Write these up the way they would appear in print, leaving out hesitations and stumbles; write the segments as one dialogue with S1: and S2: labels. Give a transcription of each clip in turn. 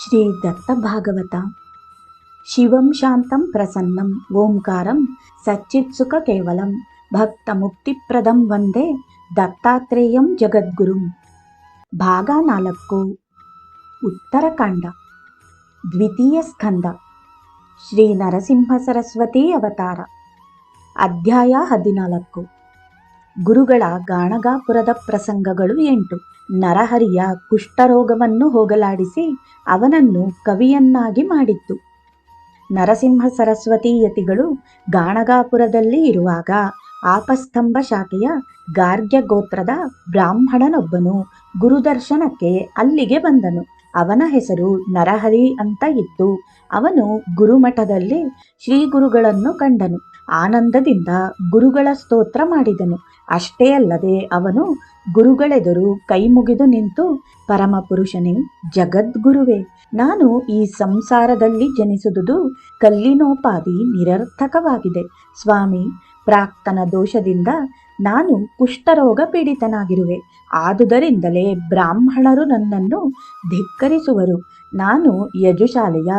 S1: ಶ್ರೀ ದತ್ತ ಭಾಗವತ. ಶಿವಂ ಶಾಂತಂ ಪ್ರಸನ್ನಂ ಓಂಕಾರಂ ಸಚ್ಚಿತ್ಸುಖ ಕೇವಲಂ ಭಕ್ತ ಮುಕ್ತಿಪ್ರದಂ ವಂದೇ ದತ್ತಾತ್ರೇಯಂ ಜಗದ್ಗುರುಂ. ಭಾಗ 4. ಉತ್ತರಕಾಂಡ. ದ್ವಿತೀಯ ಸ್ಕಂದ. ಶ್ರೀ ನರಸಿಂಹ ಸರಸ್ವತಿ ಅವತಾರ. ಅಧ್ಯಾಯ 14. ಗುರುಗಳ ಗಾಣಗಾಪುರದ ಪ್ರಸಂಗಗಳು 8. ನರಹರಿಯ ಕುಷ್ಠರೋಗವನ್ನು ಹೋಗಲಾಡಿಸಿ ಅವನನ್ನು ಕವಿಯನ್ನಾಗಿ ಮಾಡಿತ್ತು. ನರಸಿಂಹ ಸರಸ್ವತಿ ಯತಿಗಳು ಗಾಣಗಾಪುರದಲ್ಲಿ ಇರುವಾಗ ಆಪಸ್ತಂಭ ಶಾಖೆಯ ಗಾರ್ಗ್ಯ ಗೋತ್ರದ ಬ್ರಾಹ್ಮಣನೊಬ್ಬನು ಗುರುದರ್ಶನಕ್ಕೆ ಅಲ್ಲಿಗೆ ಬಂದನು. ಅವನ ಹೆಸರು ನರಹರಿ ಅಂತ ಇದ್ದು ಅವನು ಗುರುಮಠದಲ್ಲಿ ಶ್ರೀ ಗುರುಗಳನ್ನು ಕಂಡನು. ಆನಂದದಿಂದ ಗುರುಗಳ ಸ್ತೋತ್ರ ಮಾಡಿದನು. ಅಷ್ಟೇ ಅಲ್ಲದೆ ಅವನು ಗುರುಗಳೆದುರು ಕೈ ಮುಗಿದು ನಿಂತು, ಪರಮಪುರುಷನೇ, ಜಗದ್ಗುರುವೇ, ನಾನು ಈ ಸಂಸಾರದಲ್ಲಿ ಜನಿಸುವುದು ಕಲ್ಲಿನೋಪಾದಿ ನಿರರ್ಥಕವಾಗಿದೆ. ಸ್ವಾಮಿ, ಪ್ರಾಕ್ತನ ದೋಷದಿಂದ ನಾನು ಕುಷ್ಠರೋಗ ಪೀಡಿತನಾಗಿರುವೆ. ಆದುದರಿಂದಲೇ ಬ್ರಾಹ್ಮಣರು ನನ್ನನ್ನು ಧಿಕ್ಕರಿಸುವರು. ನಾನು ಯಜುಶಾಲೆಯ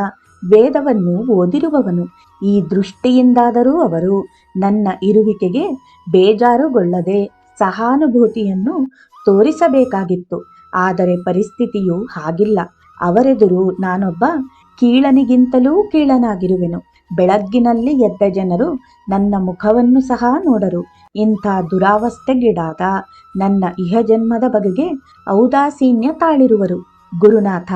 S1: ವೇದವನ್ನು ಓದಿರುವವನು. ಈ ದೃಷ್ಟಿಯಿಂದಾದರೂ ಅವರು ನನ್ನ ಇರುವಿಕೆಗೆ ಬೇಜಾರುಗೊಳ್ಳದೆ ಸಹಾನುಭೂತಿಯನ್ನು ತೋರಿಸಬೇಕಾಗಿತ್ತು. ಆದರೆ ಪರಿಸ್ಥಿತಿಯು ಹಾಗಿಲ್ಲ. ಅವರೆದುರು ನಾನೊಬ್ಬ ಕೀಳನಿಗಿಂತಲೂ ಕೀಳನಾಗಿರುವೆನು. ಬೆಳಗ್ಗಿನಲ್ಲಿ ಎದ್ದ ಜನರು ನನ್ನ ಮುಖವನ್ನು ಸಹ ನೋಡರು. ಇಂಥ ದುರಾವಸ್ಥೆಗೀಡಾದ ನನ್ನ ಇಹಜನ್ಮದ ಬಗೆಗೆ ಔದಾಸೀನ್ಯ ತಾಳಿರುವರು. ಗುರುನಾಥ,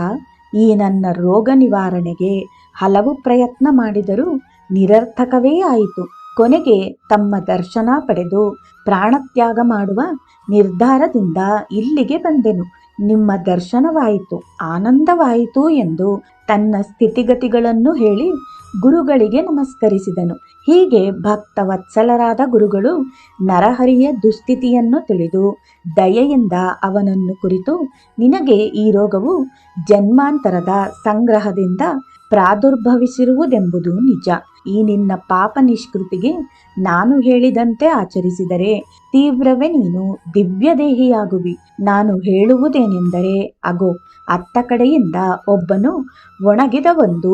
S1: ಈ ನನ್ನ ರೋಗ ನಿವಾರಣೆಗೆ ಹಲವು ಪ್ರಯತ್ನ ಮಾಡಿದರೂ ನಿರರ್ಥಕವೇ ಆಯಿತು. ಕೊನೆಗೆ ತಮ್ಮ ದರ್ಶನ ಪಡೆದು ಪ್ರಾಣತ್ಯಾಗ ಮಾಡುವ ನಿರ್ಧಾರದಿಂದ ಇಲ್ಲಿಗೆ ಬಂದೆನು. ನಿಮ್ಮ ದರ್ಶನವಾಯಿತು, ಆನಂದವಾಯಿತು ಎಂದು ತನ್ನ ಸ್ಥಿತಿಗತಿಗಳನ್ನು ಹೇಳಿ ಗುರುಗಳಿಗೆ ನಮಸ್ಕರಿಸಿದನು. ಹೀಗೆ ಭಕ್ತವತ್ಸಲರಾದ ಗುರುಗಳು ನರಹರಿಯ ದುಸ್ಥಿತಿಯನ್ನು ತಿಳಿದು ದಯೆಯಿಂದ ಅವನನ್ನು ಕುರಿತು, ನಿನಗೆ ಈ ರೋಗವು ಜನ್ಮಾಂತರದ ಸಂಗ್ರಹದಿಂದ ಪ್ರಾದುರ್ಭವಿಸಿರುವುದೆಂಬುದು ನಿಜ. ಈ ನಿನ್ನ ಪಾಪ ನಿಷ್ಕೃತಿಗೆ ನಾನು ಹೇಳಿದಂತೆ ಆಚರಿಸಿದರೆ ತೀವ್ರವೇ ನೀನು ದಿವ್ಯದೇಹಿಯಾಗುವಿ. ನಾನು ಹೇಳುವುದೇನೆಂದರೆ, ಅಗೋ, ಅತ್ತ ಕಡೆಯಿಂದ ಒಬ್ಬನು ಒಣಗಿದ ಒಂದು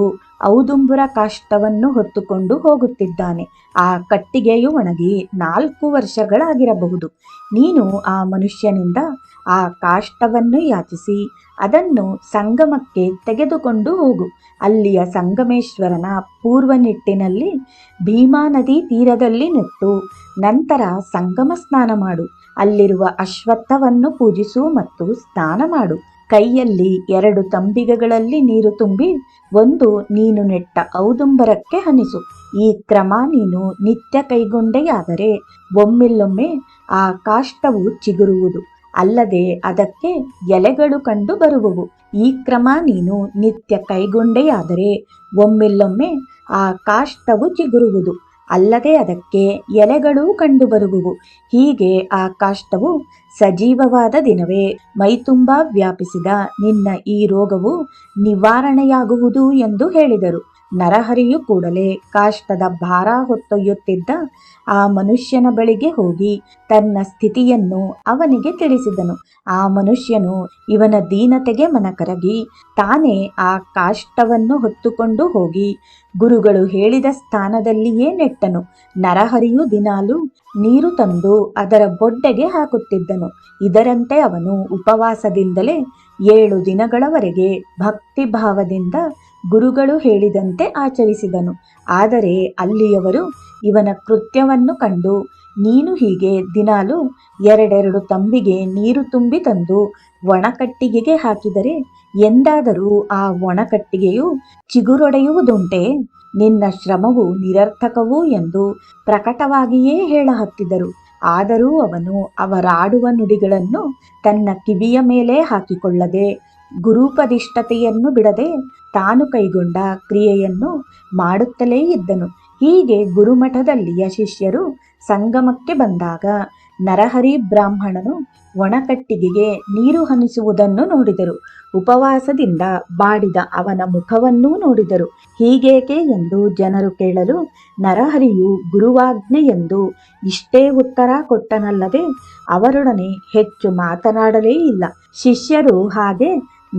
S1: ಔದುಂಬರ ಕಾಷ್ಟವನ್ನು ಹೊತ್ತುಕೊಂಡು ಹೋಗುತ್ತಿದ್ದಾನೆ. ಆ ಕಟ್ಟಿಗೆಯು ಒಣಗಿ 4 ವರ್ಷಗಳಾಗಿರಬಹುದು. ನೀನು ಆ ಮನುಷ್ಯನಿಂದ ಆ ಕಾಷ್ಟವನ್ನು ಯಾಚಿಸಿ ಅದನ್ನು ಸಂಗಮಕ್ಕೆ ತೆಗೆದುಕೊಂಡು ಹೋಗು. ಅಲ್ಲಿಯ ಸಂಗಮೇಶ್ವರನ ಪೂರ್ವನಿಟ್ಟಿನಲ್ಲಿ ಭೀಮಾ ನದಿ ತೀರದಲ್ಲಿ ನೆಟ್ಟು ನಂತರ ಸಂಗಮ ಸ್ನಾನ ಮಾಡು. ಅಲ್ಲಿರುವ ಅಶ್ವತ್ಥವನ್ನು ಪೂಜಿಸು ಮತ್ತು ಸ್ನಾನ ಮಾಡು. ಕೈಯಲ್ಲಿ 2 ತಂಬಿಗೆಗಳಲ್ಲಿ ನೀರು ತುಂಬಿ ಒಂದು ನೀನು ನೆಟ್ಟ ಔದುಂಬರಕ್ಕೆ ಹನಿಸು. ಈ ಕ್ರಮ ನೀನು ನಿತ್ಯ ಕೈಗೊಂಡೆಯಾದರೆ ಒಮ್ಮಿಲ್ಲೊಮ್ಮೆ ಆ ಕಾಷ್ಟವು ಚಿಗುರುವುದು, ಅಲ್ಲದೆ ಅದಕ್ಕೆ ಎಲೆಗಳು ಕಂಡು ಬರುವವು. ಈ ಕ್ರಮ ನೀನು ನಿತ್ಯ ಕೈಗೊಂಡೆಯಾದರೆ ಒಮ್ಮಿಲ್ಲೊಮ್ಮೆ ಆ ಕಾಷ್ಟವು ಚಿಗುರುವುದು, ಅಲ್ಲದೆ ಅದಕ್ಕೆ ಎಲೆಗಳೂ ಕಂಡುಬರುವುವು. ಹೀಗೆ ಆ ಕಾಷ್ಟವು ಸಜೀವವಾದ ದಿನವೇ ಮೈತುಂಬ ವ್ಯಾಪಿಸಿದ ನಿನ್ನ ಈ ರೋಗವು ನಿವಾರಣೆಯಾಗುವುದು ಎಂದು ಹೇಳಿದರು. ನರಹರಿಯು ಕೂಡಲೇ ಕಾಷ್ಟದ ಭಾರ ಹೊತ್ತೊಯ್ಯುತ್ತಿದ್ದ ಆ ಮನುಷ್ಯನ ಬಳಿಗೆ ಹೋಗಿ ತನ್ನ ಸ್ಥಿತಿಯನ್ನು ಅವನಿಗೆ ತಿಳಿಸಿದನು. ಆ ಮನುಷ್ಯನು ಇವನ ದೀನತೆಗೆ ಮನಕರಗಿ ತಾನೇ ಆ ಕಾಷ್ಟವನ್ನು ಹೊತ್ತುಕೊಂಡು ಹೋಗಿ ಗುರುಗಳು ಹೇಳಿದ ಸ್ಥಾನದಲ್ಲಿಯೇ ನೆಟ್ಟನು. ನರಹರಿಯು ದಿನಾಲು ನೀರು ತಂದು ಅದರ ಬೊಡ್ಡೆಗೆ ಹಾಕುತ್ತಿದ್ದನು. ಇದರಂತೆ ಅವನು ಉಪವಾಸದಿಂದಲೇ 7 ದಿನಗಳವರೆಗೆ ಭಕ್ತಿಭಾವದಿಂದ ಗುರುಗಳು ಹೇಳಿದಂತೆ ಆಚರಿಸಿದನು. ಆದರೆ ಅಲ್ಲಿಯವರು ಇವನ ಕೃತ್ಯವನ್ನು ಕಂಡು, ನೀನು ಹೀಗೆ ದಿನಾಲು 2 ತಂಬಿಗೆ ನೀರು ತುಂಬಿ ತಂದು ಒಣಕಟ್ಟಿಗೆಗೆ ಹಾಕಿದರೆ ಎಂದಾದರೂ ಆ ಒಣಕಟ್ಟಿಗೆಯು ಚಿಗುರೊಡೆಯುವುದುಂಟೆ? ನಿನ್ನ ಶ್ರಮವು ನಿರರ್ಥಕವು ಎಂದು ಪ್ರಕಟವಾಗಿಯೇ ಹೇಳಹತ್ತಿದರು. ಆದರೂ ಅವನು ಅವರಾಡುವ ನುಡಿಗಳನ್ನು ತನ್ನ ಕಿವಿಯ ಮೇಲೆ ಹಾಕಿಕೊಳ್ಳದೆ ಗುರುಪದಿಷ್ಠತೆಯನ್ನು ಬಿಡದೆ ತಾನು ಕೈಗೊಂಡ ಕ್ರಿಯೆಯನ್ನು ಮಾಡುತ್ತಲೇ ಇದ್ದನು. ಹೀಗೆ ಗುರುಮಠದಲ್ಲಿಯ ಶಿಷ್ಯರು ಸಂಗಮಕ್ಕೆ ಬಂದಾಗ ನರಹರಿ ಬ್ರಾಹ್ಮಣನು ಒಣಕಟ್ಟಿಗೆಗೆ ನೀರು ಹನಿಸುವುದನ್ನು ನೋಡಿದರು. ಉಪವಾಸದಿಂದ ಬಾಡಿದ ಅವನ ಮುಖವನ್ನೂ ನೋಡಿದರು. ಹೀಗೇಕೆ ಎಂದು ಜನರು ಕೇಳಲು ನರಹರಿಯು ಗುರುವಾಜ್ಞೆ ಎಂದು ಇಷ್ಟೇ ಉತ್ತರ ಕೊಟ್ಟನಲ್ಲದೆ ಅವರೊಡನೆ ಹೆಚ್ಚು ಮಾತನಾಡಲೇ ಇಲ್ಲ. ಶಿಷ್ಯರು ಹಾಗೆ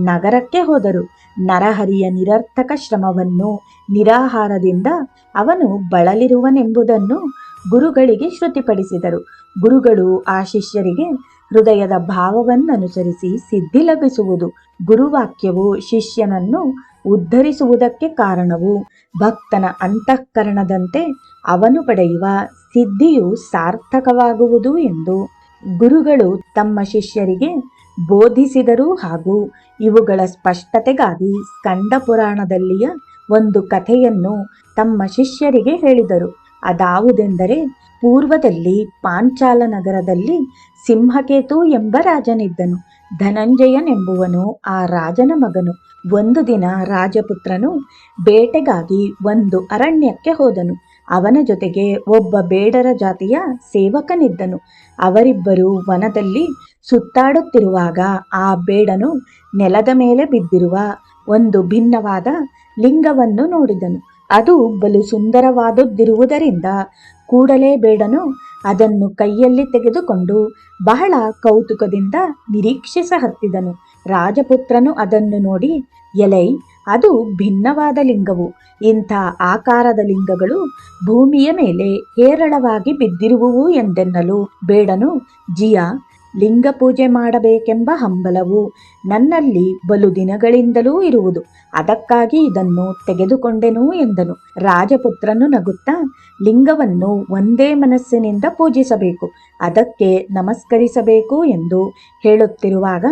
S1: ನಗರಕ್ಕೆ ಹೋದರು. ನರಹರಿಯ ನಿರರ್ಥಕ ಶ್ರಮವನ್ನು ನಿರಾಹಾರದಿಂದ ಅವನು ಬಳಲಿರುವನೆಂಬುದನ್ನು ಗುರುಗಳಿಗೆ ಶ್ರುತಿಪಡಿಸಿದರು. ಗುರುಗಳು ಆ ಶಿಷ್ಯರಿಗೆ ಹೃದಯದ ಭಾವವನ್ನನುಸರಿಸಿ ಸಿದ್ಧಿ ಲಭಿಸುವುದು, ಗುರುವಾಕ್ಯವು ಶಿಷ್ಯನನ್ನು ಉದ್ಧರಿಸುವುದಕ್ಕೆ ಕಾರಣವು ಭಕ್ತನ ಅಂತಃಕರಣದಂತೆ ಅವನು ಪಡೆಯುವ ಸಿದ್ಧಿಯು ಸಾರ್ಥಕವಾಗುವುದು ಎಂದು ಗುರುಗಳು ತಮ್ಮ ಶಿಷ್ಯರಿಗೆ ಬೋಧಿಸಿದರು. ಹಾಗೂ ಇವುಗಳ ಸ್ಪಷ್ಟತೆಗಾಗಿ ಸ್ಕಂದ ಪುರಾಣದಲ್ಲಿಯ ಒಂದು ಕಥೆಯನ್ನು ತಮ್ಮ ಶಿಷ್ಯರಿಗೆ ಹೇಳಿದರು. ಅದಾವುದೆಂದರೆ, ಪೂರ್ವದಲ್ಲಿ ಪಾಂಚಾಲ ನಗರದಲ್ಲಿ ಸಿಂಹಕೇತು ಎಂಬ ರಾಜನಿದ್ದನು. ಧನಂಜಯನೆಂಬುವನು ಆ ರಾಜನ ಮಗನು. ಒಂದು ದಿನ ರಾಜಪುತ್ರನು ಬೇಟೆಗಾಗಿ ಒಂದು ಅರಣ್ಯಕ್ಕೆ ಹೋದನು. ಅವನ ಜೊತೆಗೆ ಒಬ್ಬ ಬೇಡರ ಜಾತಿಯ ಸೇವಕನಿದ್ದನು. ಅವರಿಬ್ಬರು ವನದಲ್ಲಿ ಸುತ್ತಾಡುತ್ತಿರುವಾಗ ಆ ಬೇಡನು ನೆಲದ ಮೇಲೆ ಬಿದ್ದಿರುವ ಒಂದು ಭಿನ್ನವಾದ ಲಿಂಗವನ್ನು ನೋಡಿದನು. ಅದು ಬಲು ಸುಂದರವಾದುದಿರುವುದರಿಂದ ಕೂಡಲೇ ಬೇಡನು ಅದನ್ನು ಕೈಯಲ್ಲಿ ತೆಗೆದುಕೊಂಡು ಬಹಳ ಕೌತುಕದಿಂದ ನಿರೀಕ್ಷಿಸ ಹತ್ತಿದನು. ರಾಜಪುತ್ರನು ಅದನ್ನು ನೋಡಿ, ಎಲೈ, ಅದು ಭಿನ್ನವಾದ ಲಿಂಗವು. ಇಂಥ ಆಕಾರದ ಲಿಂಗಗಳು ಭೂಮಿಯ ಮೇಲೆ ಹೇರಳವಾಗಿ ಬಿದ್ದಿರುವುವು ಎಂದೆನ್ನಲು ಬೇಡನು, ಜಿಯ, ಲಿಂಗ ಪೂಜೆ ಮಾಡಬೇಕೆಂಬ ಹಂಬಲವು ನನ್ನಲ್ಲಿ ಬಲು ದಿನಗಳಿಂದಲೂ ಇರುವುದು. ಅದಕ್ಕಾಗಿ ಇದನ್ನು ತೆಗೆದುಕೊಂಡೆನು ಎಂದನು. ರಾಜಪುತ್ರನು ನಗುತ್ತಾ, ಲಿಂಗವನ್ನು ಒಂದೇ ಮನಸ್ಸಿನಿಂದ ಪೂಜಿಸಬೇಕು, ಅದಕ್ಕೆ ನಮಸ್ಕರಿಸಬೇಕು ಎಂದು ಹೇಳುತ್ತಿರುವಾಗ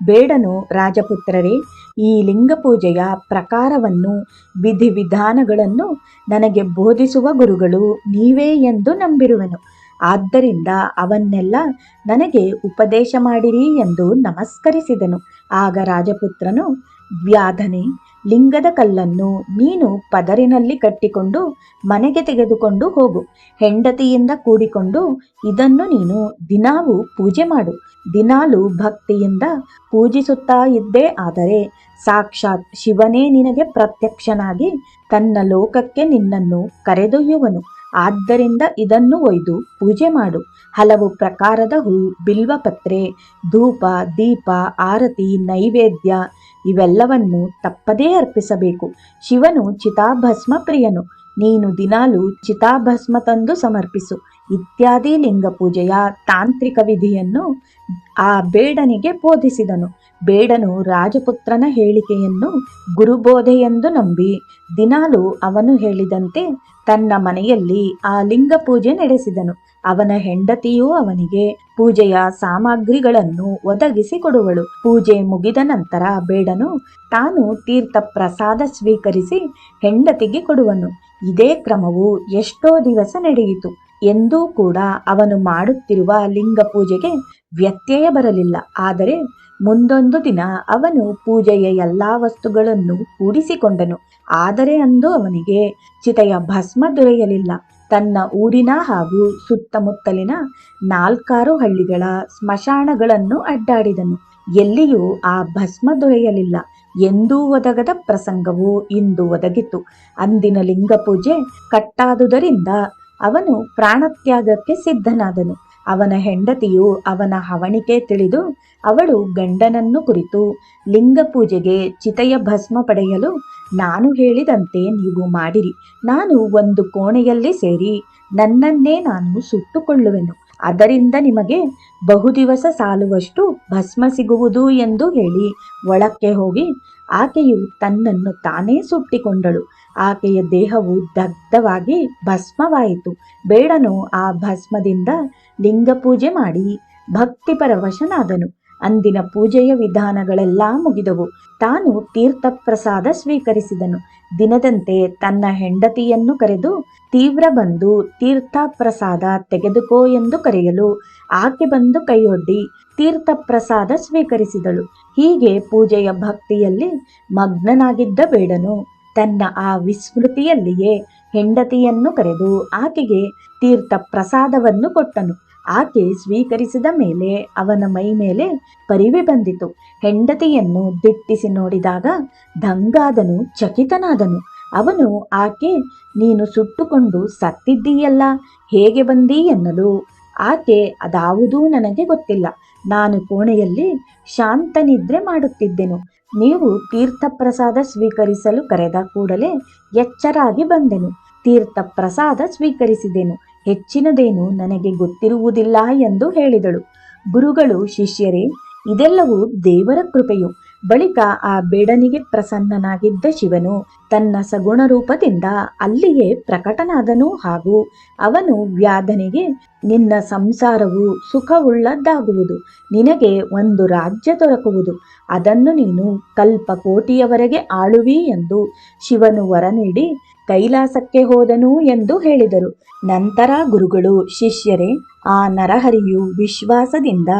S1: ಬೇಡನು, ರಾಜಪುತ್ರರೇ, ಈ ಲಿಂಗ ಪೂಜೆಯ ಪ್ರಕಾರವನ್ನು ವಿಧಿವಿಧಾನಗಳನ್ನು ನನಗೆ ಬೋಧಿಸುವ ಗುರುಗಳು ನೀವೇ ಎಂದು ನಂಬಿರುವೆನು. ಆದ್ದರಿಂದ ಅವನ್ನೆಲ್ಲ ನನಗೆ ಉಪದೇಶ ಮಾಡಿರಿ ಎಂದು ನಮಸ್ಕರಿಸಿದನು. ಆಗ ರಾಜಪುತ್ರನು, ವ್ಯಾಧನೆ, ಲಿಂಗದ ಕಲ್ಲನ್ನು ನೀನು ಪದರಿನಲ್ಲಿ ಕಟ್ಟಿಕೊಂಡು ಮನೆಗೆ ತೆಗೆದುಕೊಂಡು ಹೋಗು. ಹೆಂಡತಿಯಿಂದ ಕೂಡಿಕೊಂಡು ಇದನ್ನು ನೀನು ದಿನಾಲೂ ಪೂಜೆ ಮಾಡು. ದಿನಾಲೂ ಭಕ್ತಿಯಿಂದ ಪೂಜಿಸುತ್ತಾ ಇದ್ದೇ ಆದರೆ ಸಾಕ್ಷಾತ್ ಶಿವನೇ ನಿನಗೆ ಪ್ರತ್ಯಕ್ಷನಾಗಿ ತನ್ನ ಲೋಕಕ್ಕೆ ನಿನ್ನನ್ನು ಕರೆದೊಯ್ಯುವನು. ಆದ್ದರಿಂದ ಇದನ್ನು ಒಯ್ದು ಪೂಜೆ ಮಾಡು. ಹಲವು ಪ್ರಕಾರದ ಹೂ, ಬಿಲ್ವಪತ್ರೆ, ಧೂಪ, ದೀಪ, ಆರತಿ, ನೈವೇದ್ಯ ಇವೆಲ್ಲವನ್ನು ತಪ್ಪದೇ ಅರ್ಪಿಸಬೇಕು. ಶಿವನು ಚಿತಾಭಸ್ಮ ಪ್ರಿಯನು. ನೀನು ದಿನಾಲೂ ಚಿತಾಭಸ್ಮ ತಂದು ಸಮರ್ಪಿಸು. ಇತ್ಯಾದಿ ಲಿಂಗ ಪೂಜೆಯ ತಾಂತ್ರಿಕ ವಿಧಿಯನ್ನು ಆ ಬೇಡನಿಗೆ ಬೋಧಿಸಿದನು. ಬೇಡನು ರಾಜಪುತ್ರನ ಹೇಳಿಕೆಯನ್ನು ಗುರುಬೋಧೆಯೆಂದು ನಂಬಿ ದಿನಾಲೂ ಅವನು ಹೇಳಿದಂತೆ ತನ್ನ ಮನೆಯಲ್ಲಿ ಆ ಲಿಂಗ ಪೂಜೆ ನಡೆಸಿದನು. ಅವನ ಹೆಂಡತಿಯೂ ಅವನಿಗೆ ಪೂಜೆಯ ಸಾಮಗ್ರಿಗಳನ್ನು ಒದಗಿಸಿ ಕೊಡುವಳು. ಪೂಜೆ ಮುಗಿದ ನಂತರ ಬೇಡನು ತಾನು ತೀರ್ಥ ಪ್ರಸಾದ ಸ್ವೀಕರಿಸಿ ಹೆಂಡತಿಗೆ ಕೊಡುವನು. ಇದೇ ಕ್ರಮವು ಎಷ್ಟೋ ದಿವಸ ನಡೆಯಿತು. ಎಂದೂ ಕೂಡ ಅವನು ಮಾಡುತ್ತಿರುವ ಲಿಂಗ ಪೂಜೆಗೆ ವ್ಯತ್ಯಯ ಬರಲಿಲ್ಲ. ಆದರೆ ಮುಂದೊಂದು ದಿನ ಅವನು ಪೂಜೆಯ ಎಲ್ಲಾ ವಸ್ತುಗಳನ್ನು ಕೂಡಿಸಿಕೊಂಡನು. ಆದರೆ ಅಂದು ಅವನಿಗೆ ಚಿತೆಯ ಭಸ್ಮ ದೊರೆಯಲಿಲ್ಲ. ತನ್ನ ಊರಿನ ಹಾಗೂ ಸುತ್ತಮುತ್ತಲಿನ 4 ಹಳ್ಳಿಗಳ ಸ್ಮಶಾನಗಳನ್ನು ಅಡ್ಡಾಡಿದನು. ಎಲ್ಲಿಯೂ ಆ ಭಸ್ಮ ದೊರೆಯಲಿಲ್ಲ. ಎಂದೂ ಒದಗದ ಪ್ರಸಂಗವು ಇಂದು ಒದಗಿತು. ಅಂದಿನ ಲಿಂಗ ಪೂಜೆ ಕಟ್ಟಾದುದರಿಂದ ಅವನು ಪ್ರಾಣತ್ಯಾಗಕ್ಕೆ ಸಿದ್ಧನಾದನು. ಅವನ ಹೆಂಡತಿಯು ಅವನ ಹವಣಿಕೆ ತಿಳಿದು ಅವಳು ಗಂಡನನ್ನು ಕುರಿತು, ಲಿಂಗ ಪೂಜೆಗೆ ಚಿತೆಯ ಭಸ್ಮ ಪಡೆಯಲು ನಾನು ಹೇಳಿದಂತೆ ನೀವು ಮಾಡಿರಿ. ನಾನು ಒಂದು ಕೋಣೆಯಲ್ಲಿ ಸೇರಿ ನನ್ನನ್ನೇ ನಾನು ಸುಟ್ಟುಕೊಳ್ಳುವೆನು. ಅದರಿಂದ ನಿಮಗೆ ಬಹುದಿವಸ ಸಾಲುವಷ್ಟು ಭಸ್ಮ ಸಿಗುವುದು ಎಂದು ಹೇಳಿ ಒಳಕ್ಕೆ ಹೋಗಿ ಆಕೆಯು ತನ್ನನ್ನು ತಾನೇ ಸುಟ್ಟಿಕೊಂಡಳು. ಆಕೆಯ ದೇಹವು ದಗ್ಧವಾಗಿ ಭಸ್ಮವಾಯಿತು. ಬೇಡನು ಆ ಭಸ್ಮದಿಂದ ಲಿಂಗ ಪೂಜೆ ಮಾಡಿ ಭಕ್ತಿಪರವಶನಾದನು. ಅಂದಿನ ಪೂಜೆಯ ವಿಧಾನಗಳೆಲ್ಲ ಮುಗಿದವು. ತಾನು ತೀರ್ಥ ಪ್ರಸಾದ ಸ್ವೀಕರಿಸಿದನು. ದಿನದಂತೆ ತನ್ನ ಹೆಂಡತಿಯನ್ನು ಕರೆದು ತೀವ್ರ ಬಂದು ತೀರ್ಥ ಪ್ರಸಾದ ತೆಗೆದುಕೋ ಎಂದು ಕರೆಯಲು ಆಕೆ ಬಂದು ಕೈಯೊಡ್ಡಿ ತೀರ್ಥ ಪ್ರಸಾದ ಸ್ವೀಕರಿಸಿದಳು. ಹೀಗೆ ಪೂಜೆಯ ಭಕ್ತಿಯಲ್ಲಿ ಮಗ್ನನಾಗಿದ್ದ ಬೇಡನು ತನ್ನ ಆ ವಿಸ್ಮೃತಿಯಲ್ಲಿಯೇ ಹೆಂಡತಿಯನ್ನು ಕರೆದು ಆಕೆಗೆ ತೀರ್ಥ ಪ್ರಸಾದವನ್ನು ಕೊಟ್ಟನು. ಆಕೆ ಸ್ವೀಕರಿಸಿದ ಮೇಲೆ ಅವನ ಮೈ ಮೇಲೆ ಪರಿವೆ ಬಂದಿತು. ಹೆಂಡತಿಯನ್ನು ದಿಟ್ಟಿಸಿ ನೋಡಿದಾಗ ದಂಗಾದನು, ಚಕಿತನಾದನು. ಅವನು ಆಕೆ, ನೀನು ಸುಟ್ಟುಕೊಂಡು ಸತ್ತಿದ್ದೀಯಲ್ಲ, ಹೇಗೆ ಬಂದಿ ಎನ್ನಲು ಆಕೆ, ಅದಾವುದೂ ನನಗೆ ಗೊತ್ತಿಲ್ಲ, ನಾನು ಕೋಣೆಯಲ್ಲಿ ಶಾಂತ ನಿದ್ರೆ ಮಾಡುತ್ತಿದ್ದೆನು. ನೀವು ತೀರ್ಥಪ್ರಸಾದ ಸ್ವೀಕರಿಸಲು ಕರೆದ ಕೂಡಲೇ ಎಚ್ಚರಾಗಿ ಬಂದೆನು. ತೀರ್ಥಪ್ರಸಾದ ಸ್ವೀಕರಿಸಿದೆನು. ಹೆಚ್ಚಿನದೇನು ನನಗೆ ಗೊತ್ತಿರುವುದಿಲ್ಲ ಎಂದು ಹೇಳಿದಳು. ಗುರುಗಳು, ಶಿಷ್ಯರೇ, ಇದೆಲ್ಲವೂ ದೇವರ ಕೃಪೆಯು. ಬಳಿಕ ಆ ಬೇಡನಿಗೆ ಪ್ರಸನ್ನನಾಗಿದ್ದ ಶಿವನು ತನ್ನ ಸಗುಣ ರೂಪದಿಂದ ಅಲ್ಲಿಯೇ ಪ್ರಕಟನಾದನು. ಹಾಗೂ ಅವನು ವ್ಯಾಧನಿಗೆ, ನಿನ್ನ ಸಂಸಾರವು ಸುಖವುಳ್ಳದ್ದಾಗುವುದು, ನಿನಗೆ ಒಂದು ರಾಜ್ಯ ದೊರಕುವುದು, ಅದನ್ನು ನೀನು ಕಲ್ಪಕೋಟಿಯವರೆಗೆ ಆಳುವಿ ಎಂದು ಶಿವನು ವರ ನೀಡಿ ಕೈಲಾಸಕ್ಕೆ ಹೋದನು ಎಂದು ಹೇಳಿದರು. ನಂತರ ಗುರುಗಳು, ಶಿಷ್ಯರೇ, ಆ ನರಹರಿಯು ವಿಶ್ವಾಸದಿಂದ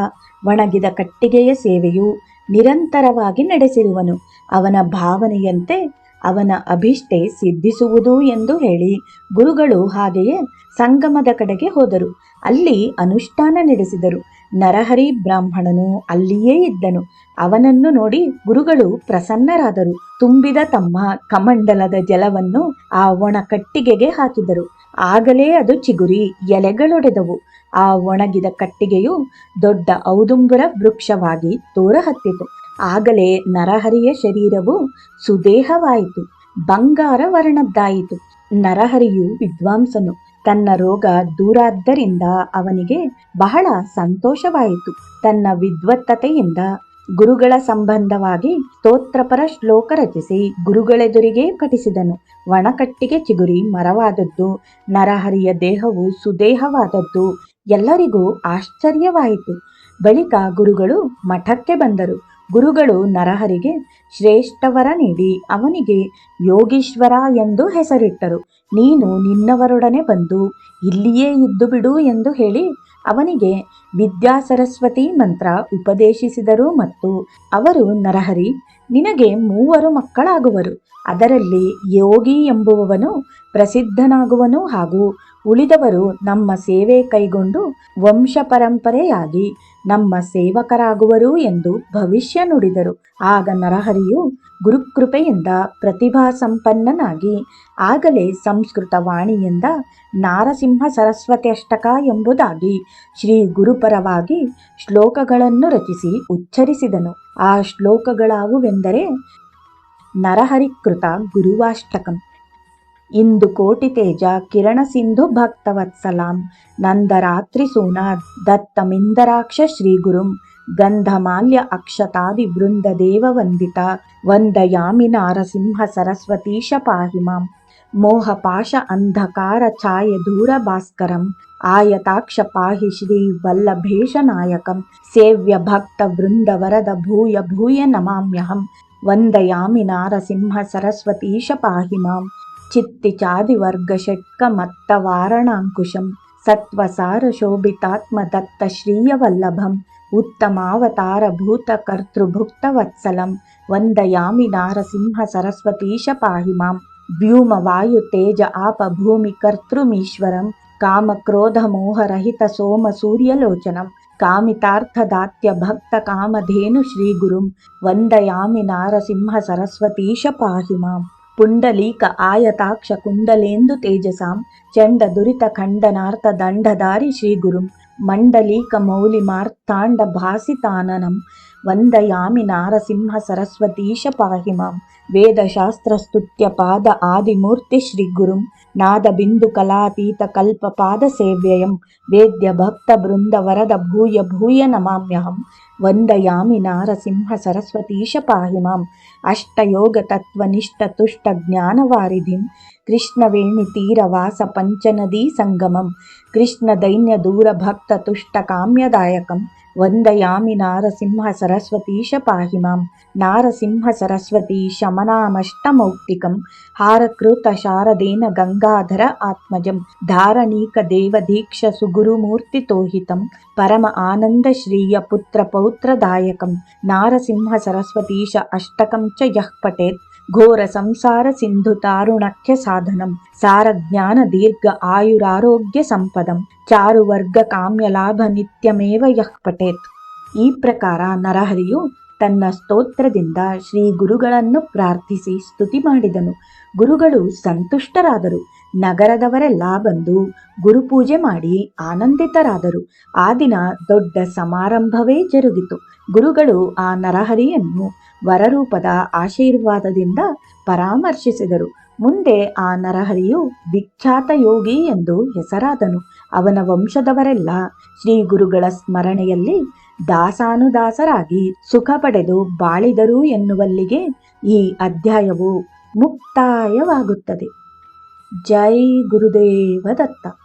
S1: ಒಣಗಿದ ಕಟ್ಟಿಗೆಯ ಸೇವೆಯು ನಿರಂತರವಾಗಿ ನಡೆಸಿರುವನು. ಅವನ ಭಾವನೆಯಂತೆ ಅವನ ಅಭಿಷ್ಟೆ ಸಿದ್ಧಿಸುವುದು ಎಂದು ಹೇಳಿ ಗುರುಗಳು ಹಾಗೆಯೇ ಸಂಗಮದ ಕಡೆಗೆ ಹೋದರು. ಅಲ್ಲಿ ಅನುಷ್ಠಾನ ನಡೆಸಿದರು. ನರಹರಿ ಬ್ರಾಹ್ಮಣನು ಅಲ್ಲಿಯೇ ಇದ್ದನು. ಅವನನ್ನು ನೋಡಿ ಗುರುಗಳು ಪ್ರಸನ್ನರಾದರು. ತುಂಬಿದ ತಮ್ಮ ಕಮಂಡಲದ ಜಲವನ್ನು ಆ ಒಣ ಕಟ್ಟಿಗೆಗೆ ಹಾಕಿದರು. ಆಗಲೇ ಅದು ಚಿಗುರಿ ಎಲೆಗಳೊಡೆದವು. ಆ ಒಣಗಿದ ಕಟ್ಟಿಗೆಯು ದೊಡ್ಡ ಔದುಂಬರ ವೃಕ್ಷವಾಗಿ ತೋರಹತ್ತಿತು. ಆಗಲೇ ನರಹರಿಯ ಶರೀರವು ಸುದೇಹವಾಯಿತು, ಬಂಗಾರ ವರ್ಣದ್ದಾಯಿತು. ನರಹರಿಯು ವಿದ್ವಾಂಸನು. ತನ್ನ ರೋಗ ದೂರಾದ್ದರಿಂದ ಅವನಿಗೆ ಬಹಳ ಸಂತೋಷವಾಯಿತು. ತನ್ನ ವಿದ್ವತ್ತತೆಯಿಂದ ಗುರುಗಳ ಸಂಬಂಧವಾಗಿ ಸ್ತೋತ್ರಪರ ಶ್ಲೋಕ ರಚಿಸಿ ಗುರುಗಳೆದುರಿಗೆ ಪಠಿಸಿದನು. ಒಣಕಟ್ಟಿಗೆ ಚಿಗುರಿ ಮರವಾದದ್ದು, ನರಹರಿಯ ದೇಹವು ಸುದೇಹವಾದದ್ದು ಎಲ್ಲರಿಗೂ ಆಶ್ಚರ್ಯವಾಯಿತು. ಬಳಿಕ ಗುರುಗಳು ಮಠಕ್ಕೆ ಬಂದರು. ಗುರುಗಳು ನರಹರಿಗೆ ಶ್ರೇಷ್ಠವರ ನೀಡಿ ಅವನಿಗೆ ಯೋಗೀಶ್ವರ ಎಂದು ಹೆಸರಿಟ್ಟರು. ನೀನು ನಿನ್ನವರೊಡನೆ ಬಂದು ಇಲ್ಲಿಯೇ ಇದ್ದು ಬಿಡು ಎಂದು ಹೇಳಿ ಅವನಿಗೆ ವಿದ್ಯಾಸರಸ್ವತಿ ಮಂತ್ರ ಉಪದೇಶಿಸಿದರು. ಮತ್ತು ಅವರು, ನರಹರಿ, ನಿನಗೆ 3 ಮಕ್ಕಳಾಗುವರು. ಅದರಲ್ಲಿ ಯೋಗಿ ಎಂಬುವವನು ಪ್ರಸಿದ್ಧನಾಗುವನು ಹಾಗೂ ಉಳಿದವರು ನಮ್ಮ ಸೇವೆ ಕೈಗೊಂಡು ವಂಶ ಪರಂಪರೆಯಾಗಿ ನಮ್ಮ ಸೇವಕರಾಗುವರು ಎಂದು ಭವಿಷ್ಯ ನುಡಿದರು. ಆಗ ನರಹರಿಯು ಗುರುಕೃಪೆಯಿಂದ ಪ್ರತಿಭಾ ಸಂಪನ್ನನಾಗಿ ಆಗಲೇ ಸಂಸ್ಕೃತ ವಾಣಿಯಿಂದ ನಾರಸಿಂಹ ಸರಸ್ವತ್ಯಷ್ಟಕ ಎಂಬುದಾಗಿ ಶ್ರೀ ಗುರುಪರವಾಗಿ ಶ್ಲೋಕಗಳನ್ನು ರಚಿಸಿ ಉಚ್ಚರಿಸಿದನು. ಆ ಶ್ಲೋಕಗಳಾವುವೆಂದರೆ: ನರಹರಿಕೃತ ಗುರುವಾಷ್ಟಕಂ. ಇಂದು ಕೋಟಿ ತೇಜ ಕಿರಣ ಸಿಂಧು ಭಕ್ತವತ್ಸಲಾಂ ನಂದರಾತ್ರಿ ಸೂನ ದತ್ತಮಿಂದರಾಕ್ಷ ಶ್ರೀ ಗುರುಂ ಗಂಧಮಾಲ್ಯ ಅಕ್ಷತಾದಿ ವೃಂದ ದೇವ ವಂದಿತ ವಂದಯಾಮಿ ನಾರಸಿಂಹ ಸರಸ್ವತೀಶ ಪಾಹಿ ಮಾಂ ಮೋಹಪಾಶ ಅಂಧಕಾರ ಛಾಯ ದೂರ ಭಾಸ್ಕರಂ ಆಯತಾಕ್ಷ ಪಾಹಿ ಶ್ರೀ ವಲ್ಲಭೇಶ ನಾಯಕಂ ಸೇವ್ಯ ಭಕ್ತ ವೃಂದ ವರದ ಭೂಯ ಭೂಯ ನಮಾಮ್ಯಹಂ ವಂದಯಾಮಿ ನಾರಸಿಂಹ ಸರಸ್ವತೀಶ ಪಾಹಿ ಮಾಂ ಚಿತ್ತಿಚಾದಿವರ್ಗ ಷಟ್ಕ ಮತ್ತ ವಾರಣಾಂಕುಶಂ ಸತ್ವಸಾರ ಶೋಭಿತಾತ್ಮ ದತ್ತ ಶ್ರೀಯ ವಲ್ಲಭಂ ಉತ್ತಮಾವತಾರ ಭೂತ ಕರ್ತೃಭುಕ್ತ ವತ್ಸಲಂ ವಂದಯಾಮಿ ನಾರಸಿಂಹ ಸರಸ್ವತೀಶ ಪಾಹಿ ಮಾಂ ವ್ಯೂಮ ವಾಯು ತೇಜ ಆಪ ಭೂಮಿ ಕರ್ತೃಮೀಶ್ವರಂ ಕಾಮಕ್ರೋಧ ಮೋಹರಹಿತ ಸೋಮ ಸೂರ್ಯಲೋಚನಂ ಕಾಮಿತಾರ್ಥದಾತ್ಯ ಭಕ್ತ ಕಾಮಧೇನು ಶ್ರೀ ಗುರುಂ ವಂದಯಾಮಿ ನಾರಸಿಂಹ ಸರಸ್ವತೀಶ ಪಾಹಿ ಮಾಂ ಪುಂಡಲೀಕ ಆಯತಾಕ್ಷ ಕುಂಡಲೇಂದು ತೇಜಸಾಂ ಚಂಡ ದುರಿತ ಖಂಡನಾರ್ಥ ದಂಡಧಾರಿ ಶ್ರೀ ಗುರುಂ ಮಂಡಲೀಕ ಮೌಲಿ ಮಾರ್ತಾಂಡ ಭಾಸಿತಾನನಂ ವಂದಯಾಮಿ ನಾರಸಿಂಹ ಸರಸ್ವತೀಶ ಪಾಹಿ ಮಾಂ ವೇದಶಾಸ್ತ್ರಸ್ತುತ್ಯ ಪಾದ ಆದಿಮೂರ್ತಿ ಶ್ರೀ ಗುರುಂ ನಾದ ಬಿಂದು ಕಲಾತೀತ ಕಲ್ಪ ಪಾದ ಸೇವ್ಯಯಂ ವೇದ್ಯ ಭಕ್ತ ಬೃಂದ ವರದ ಭೂಯ ಭೂಯ ನಮಾಮ್ಯಹಂ ವಂದಯಾಮಿ ನಾರಸಿಂಹ ಸರಸ್ವತೀಶ ಪಾಹಿ ಮಾಂ ಅಷ್ಟಯೋಗ ತತ್ವನಿಷ್ಠ ತುಷ್ಟ ಜ್ಞಾನವಾರಿಧಿಂ ಕೃಷ್ಣವೇಣಿ ತೀರವಾಸ ಪಂಚನದೀ ಸಂಗಮಂ ಕೃಷ್ಣ ದೈನ್ಯ ದೂರ ಭಕ್ತ ತುಷ್ಟ ಕಾಮ್ಯದಾಯಕಂ ವಂದಯಾಮಿ ನಾರಸಿಂಹ ಸರಸ್ವತೀಶ ಪಾಹಿ ಮಾಂ ನಾರಸಿಂಹ ಸರಸ್ವತಿ ಶಮನಾಮಷ್ಟಮೌಕ್ತಿಕಂ ಹಾರಕೃತ ಶಾರದೇನ ಗಂಗಾಧರ ಆತ್ಮಜಂ ಧಾರಣೀಕ ದೇವದೀಕ್ಷ ಸುಗುರುಮೂರ್ತಿ ತೋಹಿತಂ ಪರಮ ಆನಂದ ಶ್ರೀಯ ಪುತ್ರ ಪೌತ್ರದಾಯಕಂ ನಾರಸಿಂಹ ಸರಸ್ವತೀಶ ಅಷ್ಟಕಂ ಚ ಯಃ ಪಠೇತ್ ಘೋರ ಸಂಸಾರ ಸಿಂಧು ತಾರುಣಕ್ಯ ಸಾಧನಂ ಸಾರ ಜ್ಞಾನ ದೀರ್ಘ ಆಯುರಾರೋಗ್ಯ ಸಂಪದಂ ಚಾರು ವರ್ಗ ಕಾಮ್ಯ ಲಾಭ ನಿತ್ಯಮೇವ ಯಃ ಪಠೇತ್. ಈ ಪ್ರಕಾರ ನರಹರಿಯು ತನ್ನ ಸ್ತೋತ್ರದಿಂದ ಶ್ರೀ ಗುರುಗಳನ್ನು ಪ್ರಾರ್ಥಿಸಿ ಸ್ತುತಿ ಮಾಡಿದನು. ಗುರುಗಳು ಸಂತುಷ್ಟರಾದರು. ನಗರದವರೆಲ್ಲ ಬಂದು ಗುರುಪೂಜೆ ಮಾಡಿ ಆನಂದಿತರಾದರು. ಆ ದಿನ ದೊಡ್ಡ ಸಮಾರಂಭವೇ ಜರುಗಿತು. ಗುರುಗಳು ಆ ನರಹರಿಯನ್ನು ವರರೂಪದ ಆಶೀರ್ವಾದದಿಂದ ಪರಾಮರ್ಶಿಸಿದರು. ಮುಂದೆ ಆ ನರಹರಿಯು ವಿಖ್ಯಾತ ಯೋಗಿ ಎಂದು ಹೆಸರಾದನು. ಅವನ ವಂಶದವರೆಲ್ಲ ಶ್ರೀ ಗುರುಗಳ ಸ್ಮರಣೆಯಲ್ಲಿ ದಾಸಾನುದಾಸರಾಗಿ ಸುಖ ಪಡೆದು ಬಾಳಿದರು ಎನ್ನುವಲ್ಲಿಗೆ ಈ ಅಧ್ಯಾಯವು ಮುಕ್ತಾಯವಾಗುತ್ತದೆ. ಜೈ ಗುರುದೇವ ದತ್ತ.